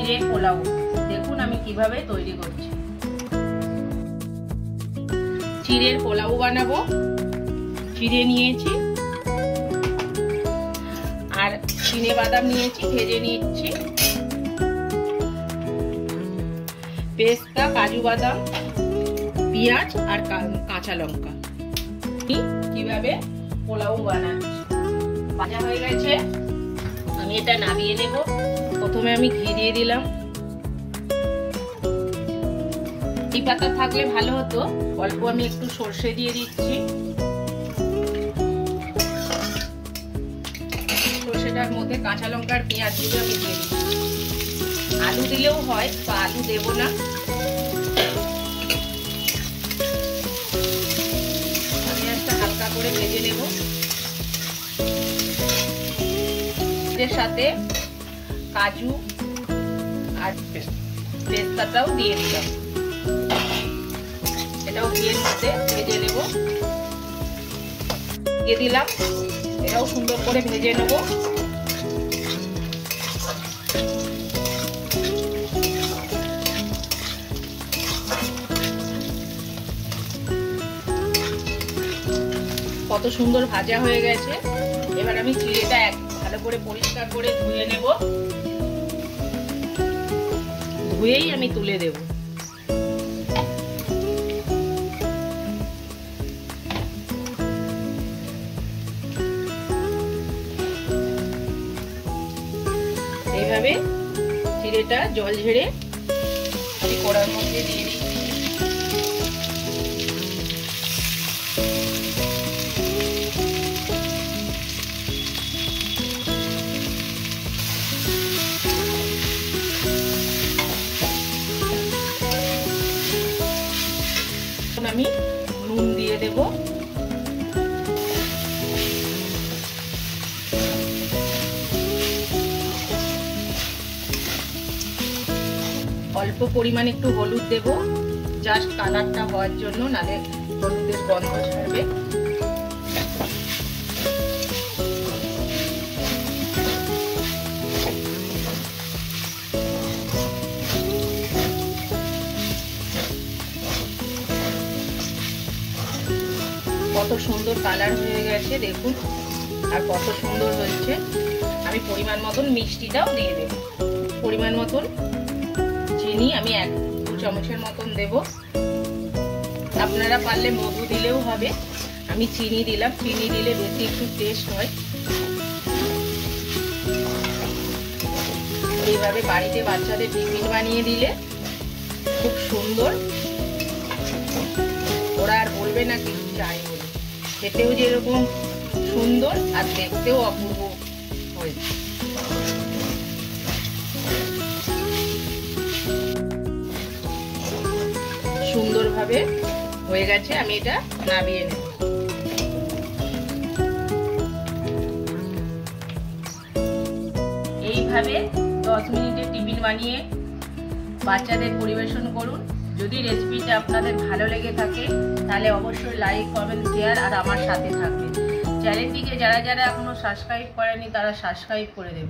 চিড়ে পোলাও। দেখুন আমি কিভাবে তৈরি করছি। চিড়ের পোলাও বানাবো। চিড়ে নিয়েছি আর চিনে বাদাম নিয়েছি, ভেজে নিচ্ছি। পেস্তা, কাজু বাদাম, পেঁয়াজ আর কাঁচা লঙ্কা। কিভাবে পোলাও বানাচ্ছি। ভাজা হয়ে গেছে, আমি এটা নামিয়ে নেব। প্রথমে আমি ঘি দিয়ে দিলাম। এই পাতা থাকলে ভালো হতো, অল্প আমি একটু সর্ষে দিয়ে দিচ্ছি। সর্ষেটার মধ্যে কাঁচা লঙ্কা আর পেঁয়াজ গুলো আমি দিয়ে দিচ্ছি। আলু দিলেও হয়, বা আলু দেব না। পেঁয়াজটা হালকা করে ভেজে নেব। এর সাথে কাজু আর পেস্তাটাও দিয়ে দিলাম। এটাও ঘিয়ের মধ্যে ভেজে নেব। দিয়ে দিলাম, এটাও সুন্দর করে ভেজে নেব। কত সুন্দর ভাজা হয়ে গেছে। এবার আমি চিড়েটা ভালো করে পরিষ্কার করে ধুয়ে নেব। ধুয়েই আমি তুলে দেব। এইভাবে চিড়েটা জল ঝেড়ে কড়ার মধ্যে দিয়ে দিচ্ছি। আমি নুন দিয়ে দেব। অল্প পরিমাণ একটু হলুদ দেব, জাস্ট কালারটা হওয়ার জন্য, নালে হলুদের গন্ধ ছাড়বে। কত সুন্দর কালার হয়ে গেছে দেখুন, আর কত সুন্দর হয়েছে। আমি পরিমাণ মতন মিষ্টিটাও দিয়ে দেব। পরিমাণ মতন চিনি আমি 1-2 চামচের মতন দেব। আপনারা পারলে মধু দিলেও হবে, আমি চিনি দিলাম। চিনি দিলে বেশি একটু টেস্ট হয়। এইভাবে বাড়িতে বাচ্চাদের টিফিন বানিয়ে দিলে খুব সুন্দর, ওরা আর বলবে না কিছু চাই বলে। খেতেও যেরকম সুন্দর আর দেখতেও অপূর্ব হয়েছে। সুন্দরভাবে হয়ে গেছে, আমি এটা নামিয়ে নেব। এইভাবে 10 মিনিটে টিফিন বানিয়ে বাচ্চাদের পরিবেশন করুন। যদি রেসিপিটা আপনাদের ভালো লেগে থাকে তাহলে অবশ্যই লাইক, কমেন্ট, শেয়ার আর আমার সাথে থাকবেন। চ্যানেলটিকে যারা যারা এখনো সাবস্ক্রাইব করেনি তারা সাবস্ক্রাইব করে দেবেন।